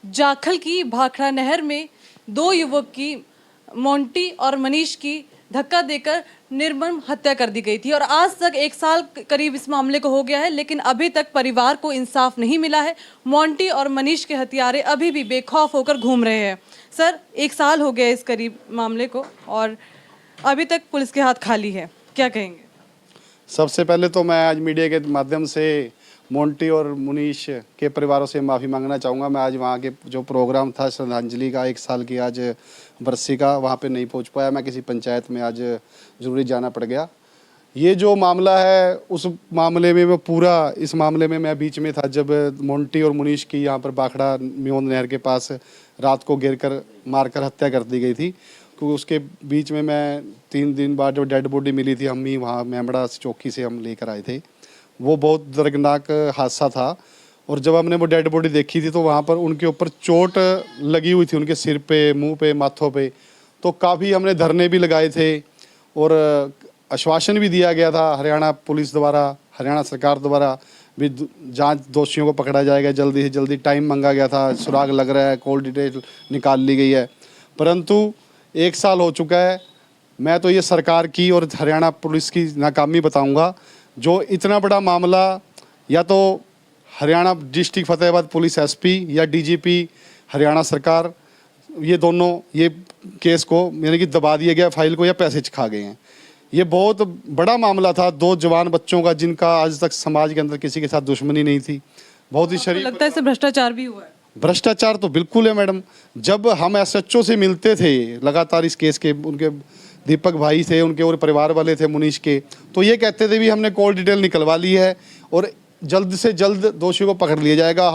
जाखल की भाखड़ा नहर में दो युवक की मोंटी और मनीष की धक्का देकर निर्मम हत्या कर दी गई थी और आज तक 1 साल करीब इस मामले को हो गया है, लेकिन अभी तक परिवार को इंसाफ नहीं मिला है। मोंटी और मनीष के हत्यारे अभी भी बेखौफ होकर घूम रहे हैं। सर, 1 साल हो गया इस करीब मामले को और अभी तक पुलिस के हाथ खाली है, क्या कहेंगे? सबसे पहले तो मैं आज मीडिया के माध्यम से मोंटी और मुनीश के परिवारों से माफ़ी मांगना चाहूँगा। मैं आज वहाँ के जो प्रोग्राम था श्रद्धांजलि का 1 साल की आज बरसी का, वहाँ पे नहीं पहुँच पाया। मैं किसी पंचायत में आज ज़रूरी जाना पड़ गया। ये जो मामला है उस मामले में मैं पूरा इस मामले में मैं बीच में था जब मोंटी और मुनीश की यहाँ पर बाखड़ा म्योंद नहर के पास रात को गिर कर मार कर हत्या कर दी गई थी। क्योंकि उसके बीच में मैं 3 दिन बाद जो डेड बॉडी मिली थी, हम ही वहाँ मेमड़ा चौकी से हम लेकर आए थे। वो बहुत दर्दनाक हादसा था और जब हमने वो डेड बॉडी देखी थी तो वहाँ पर उनके ऊपर चोट लगी हुई थी, उनके सिर पे, मुंह पे, माथों पे। तो काफ़ी हमने धरने भी लगाए थे और आश्वासन भी दिया गया था हरियाणा पुलिस द्वारा, हरियाणा सरकार द्वारा भी जांच दोषियों को पकड़ा जाएगा जल्दी से जल्दी। टाइम मांगा गया था, सुराग लग रहा है, कॉल डिटेल निकाल ली गई है, परंतु 1 साल हो चुका है। मैं तो ये सरकार की और हरियाणा पुलिस की नाकामी बताऊंगा। जो इतना बड़ा मामला या तो Haryana district Fatehabad police SP या डीजीपी हरियाणा सरकार, ये दोनों ये केस को यानी कि दबा दिया गया फाइल को, या पैसे खा गए हैं। ये बहुत बड़ा मामला था, 2 जवान बच्चों का जिनका आज तक समाज के अंदर किसी के साथ दुश्मनी नहीं थी। बहुत ही शरीफ लगता है इससे भ्रष्टाचार भी हुआ है। भ्रष्टाचार तो बिल्कुल है मैडम। जब हम एसएचओ से मिलते थे लगातार इस केस के, उनके दीपक भाई थे, उनके और परिवार वाले थे मुनीश के, तो ये कहते थे भी हमने कॉल डिटेल निकलवा ली है और जल्द से जल्द दोषियों को पकड़ लिया जाएगा।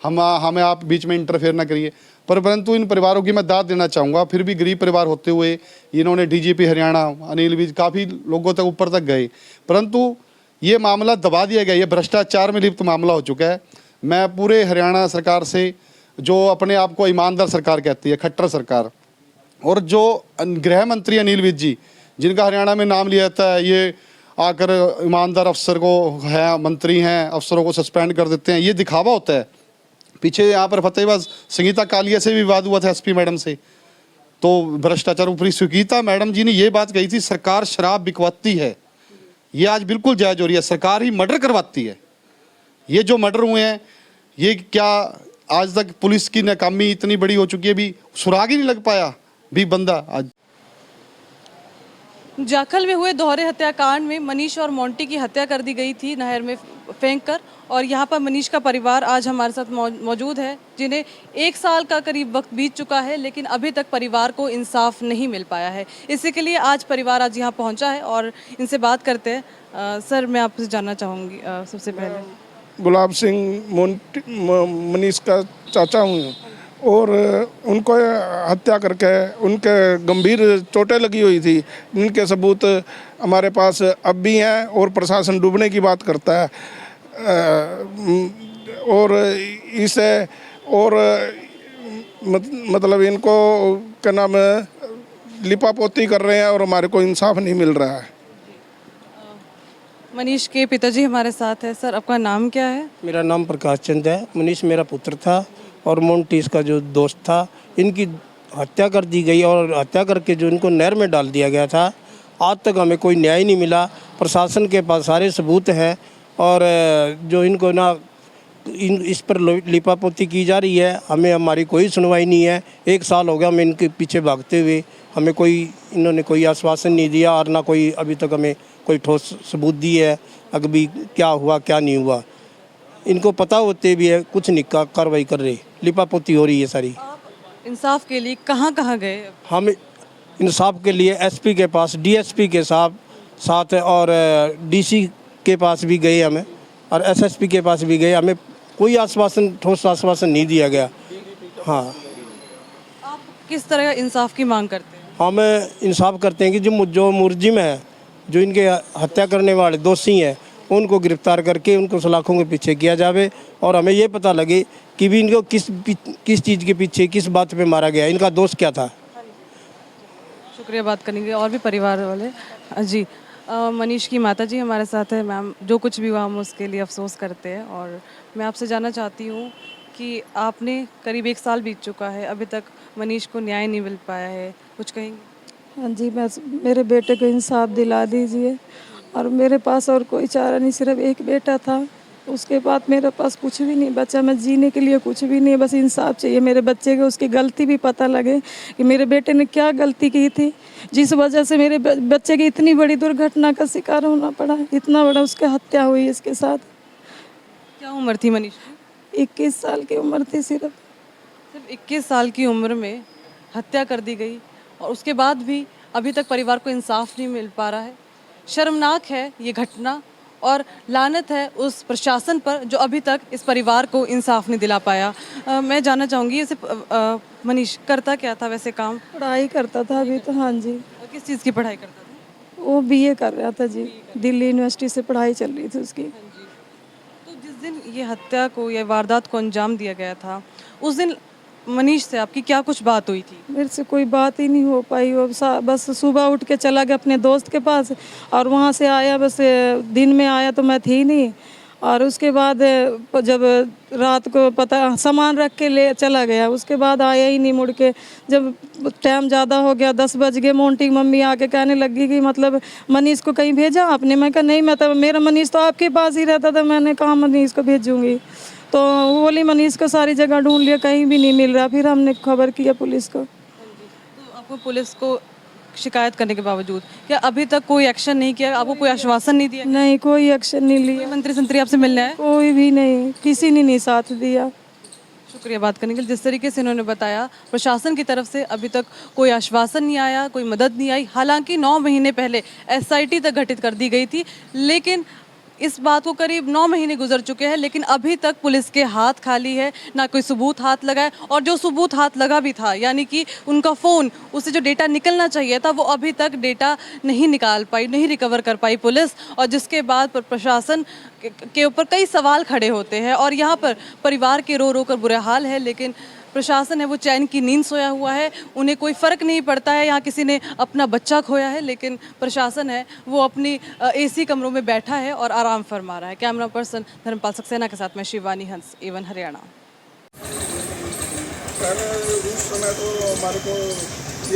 हमें आप बीच में इंटरफेयर ना करिए। परंतु इन परिवारों की मैं दाद देना चाहूँगा, फिर भी गरीब परिवार होते हुए इन्होंने डीजीपी हरियाणा अनिल विज काफ़ी लोगों तक ऊपर तक गए, परंतु ये मामला दबा दिया गया। ये भ्रष्टाचार में लिप्त मामला हो चुका है। मैं पूरे हरियाणा सरकार से, जो अपने आप को ईमानदार सरकार कहती है, खट्टर सरकार, और जो गृह मंत्री अनिल विज जी जिनका हरियाणा में नाम लिया जाता है, ये आकर ईमानदार अफसर को है, मंत्री हैं, अफसरों को सस्पेंड कर देते हैं, ये दिखावा होता है। पीछे यहाँ पर फतेहाबाद संगीता कालिया से भी विवाद हुआ था एसपी मैडम से, तो भ्रष्टाचार ऊपरी संगीता मैडम जी ने ये बात कही थी, सरकार शराब बिकवाती है। ये आज बिल्कुल जायज हो रही है, सरकार ही मर्डर करवाती है। ये जो मर्डर हुए हैं, ये क्या आज तक पुलिस की नाकामी इतनी बड़ी हो चुकी है, भी सुराग ही नहीं लग पाया भी बंदा। आज जाखल में हुए दोहरे हत्याकांड में मनीष और मोंटी की हत्या कर दी गई थी नहर में फेंककर, और यहाँ पर मनीष का परिवार आज हमारे साथ मौजूद है, जिन्हें 1 साल का करीब वक्त बीत चुका है, लेकिन अभी तक परिवार को इंसाफ नहीं मिल पाया है। इसी के लिए आज परिवार आज यहाँ पहुँचा है और इनसे बात करते हैं। सर, मैं आपसे जानना चाहूँगी सबसे पहले। गुलाब सिंह मनीष का चाचा हूँ और उनको हत्या करके उनके गंभीर चोटें लगी हुई थी, इनके सबूत हमारे पास अब भी हैं और प्रशासन डूबने की बात करता है। और इसे और मतलब इनको क्या नाम है, लिपापोती कर रहे हैं और हमारे को इंसाफ नहीं मिल रहा है। मनीष के पिताजी हमारे साथ है। सर, आपका नाम क्या है? मेरा नाम प्रकाश चंद है। मनीष मेरा पुत्र था और मोंटी इसका जो दोस्त था। इनकी हत्या कर दी गई और हत्या करके जो इनको नहर में डाल दिया गया था। आज तक हमें कोई न्याय नहीं मिला। प्रशासन के पास सारे सबूत हैं और जो इनको इस पर लिपापोती की जा रही है, हमारी कोई सुनवाई नहीं है। 1 साल हो गया हमें इनके पीछे भागते हुए, हमें इन्होंने कोई आश्वासन नहीं दिया और ना कोई अभी तक हमें कोई ठोस सबूत दी है अभी क्या हुआ क्या नहीं हुआ। इनको पता होते भी है कुछ नहीं कार्रवाई कर रहे, लिपापोती हो रही है सारी। इंसाफ के लिए कहाँ कहाँ गए? हम इंसाफ के लिए एसपी के पास, डीएसपी के साथ और डीसी के पास भी गए हमें, और एसएसपी के पास भी गए। हमें कोई ठोस आश्वासन नहीं दिया गया। हाँ, आप किस तरह इंसाफ की मांग करते हैं? हम इंसाफ करते हैं कि जो मुलजिम है, जो इनके हत्या करने वाले दोषी हैं, उनको गिरफ्तार करके उनको सलाखों के पीछे किया जावे और हमें ये पता लगे कि भी इनको किस चीज़ के पीछे, किस बात पे मारा गया, इनका दोष क्या था। शुक्रिया, बात करेंगे और भी परिवार वाले। जी, मनीष की माता जी हमारे साथ है। मैम, जो कुछ भी हुआ हम उसके लिए अफसोस करते हैं और मैं आपसे जानना चाहती हूँ कि आपने करीब 1 साल बीत चुका है, अभी तक मनीष को न्याय नहीं मिल पाया है, कुछ कहेंगे? हाँ जी, बस मेरे बेटे को इंसाफ दिला दीजिए। और मेरे पास और कोई चारा नहीं, सिर्फ एक बेटा था, उसके बाद मेरे पास कुछ भी नहीं बचा। मैं जीने के लिए कुछ भी नहीं, बस इंसाफ चाहिए मेरे बच्चे को। उसकी गलती भी पता लगे कि मेरे बेटे ने क्या गलती की थी, जिस वजह से मेरे बच्चे की इतनी बड़ी दुर्घटना का शिकार होना पड़ा, इतना बड़ा उसकी हत्या हुई इसके साथ। क्या उम्र थी मनीष की? 21 साल की उम्र थी सिर्फ। सिर्फ 21 साल की उम्र में हत्या कर दी गई और उसके बाद भी अभी तक परिवार को इंसाफ नहीं मिल पा रहा है। शर्मनाक है ये घटना और लानत है उस प्रशासन पर जो अभी तक इस परिवार को इंसाफ नहीं दिला पाया। मैं जानना चाहूँगी इसे मनीष करता क्या था वैसे काम? पढ़ाई करता था अभी तो। हाँ जी, और किस चीज़ की पढ़ाई करता था? वो बीए कर रहा था जी, दिल्ली यूनिवर्सिटी से पढ़ाई चल रही थी उसकी। तो जिस दिन ये हत्या को या वारदात को अंजाम दिया गया था उस दिन मनीष से आपकी क्या कुछ बात हुई थी? मेरे से कोई बात ही नहीं हो पाई। वो बस सुबह उठ के चला गया अपने दोस्त के पास और वहाँ से आया, बस दिन में आया तो मैं थी नहीं। और उसके बाद जब रात को पता सामान रख के ले चला गया, उसके बाद आया ही नहीं मुड़ के। जब टाइम ज़्यादा हो गया, 10 बज गए, मोंटी की मम्मी आके कहने लगी कि मतलब मनीष को कहीं भेजा आपने? मैं कहा नहीं, मैं तो मेरा मनीष तो आपके पास ही रहता था, मैंने कहाँ मनीष को भेजूँगी। तो वो बोली मनीष को सारी जगह ढूंढ लिया, कहीं भी नहीं मिल रहा। फिर हमने खबर किया पुलिस को। तो आपको पुलिस को शिकायत करने के बावजूद क्या अभी तक कोई एक्शन नहीं किया? आपको कोई आश्वासन नहीं दिया? नहीं, कोई एक्शन नहीं कोई लिया, मंत्री संतरी आपसे मिलने आए? कोई भी नहीं, किसी ने नहीं साथ दिया। शुक्रिया बात करने के लिए। जिस तरीके से इन्होंने बताया प्रशासन की तरफ से अभी तक कोई आश्वासन नहीं आया, कोई मदद नहीं आई। हालांकि 9 महीने पहले एसआईटी तक गठित कर दी गई थी, लेकिन इस बात को करीब 9 महीने गुजर चुके हैं, लेकिन अभी तक पुलिस के हाथ खाली है, ना कोई सबूत हाथ लगा है। और जो सबूत हाथ लगा भी था, यानी कि उनका फ़ोन, उससे जो डेटा निकलना चाहिए था, वो अभी तक डेटा नहीं निकाल पाई, नहीं रिकवर कर पाई पुलिस। और जिसके बाद प्रशासन के ऊपर कई सवाल खड़े होते हैं और यहाँ पर परिवार के रो रो कर बुरा हाल है। लेकिन प्रशासन है वो चैन की नींद सोया हुआ है, उन्हें कोई फ़र्क नहीं पड़ता है यहाँ किसी ने अपना बच्चा खोया है, लेकिन प्रशासन है वो अपनी एसी कमरों में बैठा है और आराम फरमा रहा है। कैमरा पर्सन धर्मपाल सक्सेना के साथ मैं शिवानी हंस, एवन हरियाणा। पहले उस समय तो हमारे को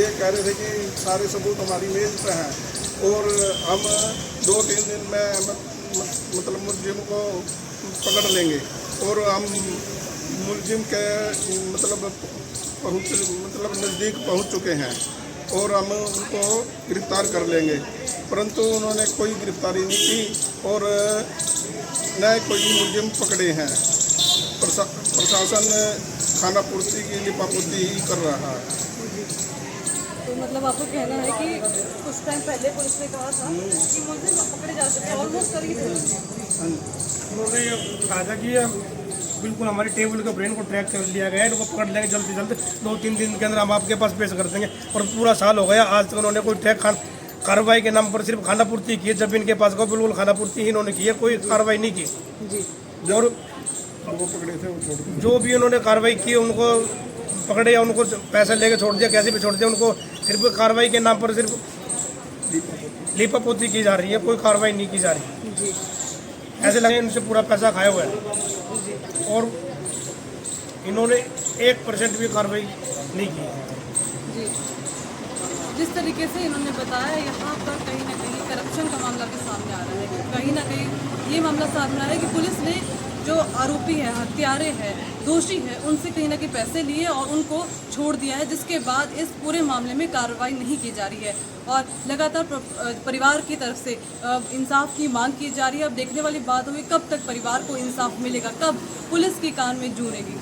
ये कह रहे थे कि सारे सबूत हमारी मेज पे हैं और हम 2-3 दिन में मतलब मुलजिम को पकड़ लेंगे और हम मुलजिम के मतलब नज़दीक पहुंच चुके हैं और हम उनको गिरफ्तार कर लेंगे, परंतु उन्होंने कोई गिरफ्तारी नहीं की और न कोई मुलजिम पकड़े हैं। प्रशासन खाना पूर्ति की लिपापोती ही कर रहा है। तो मतलब आपको कहना है कि कुछ टाइम पहले पुलिस ने कहा था कि मुलजिम पकड़े जा सकते हैं, ऑलमोस्ट करीब है। उन्होंने ये कहा था कि बिल्कुल हमारी टेबल के ब्रेन को ट्रैक कर लिया गया है, इनको पकड़ लेंगे जल्द से जल्द, 2-3 दिन के अंदर हम आपके पास पेश कर देंगे। और पूरा साल हो गया, आज तक उन्होंने कोई ट्रैक कार्रवाई के नाम पर सिर्फ खाना पूर्ति की है। जब इनके पास को बिल्कुल खाना पूर्ति ही इन्होंने की है, कोई कार्रवाई नहीं की जी। और वो पकड़े थे वो छोड़ दिए। जो भी उन्होंने कार्रवाई की, उनको पकड़े या उनको पैसे लेके छोड़ दिया, कैसे भी छोड़ दिया, उनको सिर्फ कार्रवाई के नाम पर सिर्फ लीपापोती की जा रही है, कोई कार्रवाई नहीं की जा रही जी। ऐसे लगे इनसे पूरा पैसा खाया हुआ है और इन्होंने 1% भी कार्रवाई नहीं की जी। जिस तरीके से इन्होंने बताया, यहाँ पर कहीं ना कहीं करप्शन का मामला भी सामने आ रहा है। कहीं ना कहीं ये मामला सामने आ रहा है कि पुलिस ने जो आरोपी है, हत्यारे हैं, दोषी है, उनसे कहीं ना कहीं पैसे लिए और उनको छोड़ दिया है, जिसके बाद इस पूरे मामले में कार्रवाई नहीं की जा रही है और लगातार परिवार की तरफ से इंसाफ की मांग की जा रही है। अब देखने वाली बात होगी कब तक परिवार को इंसाफ मिलेगा, कब पुलिस की कान में जू रहेगी।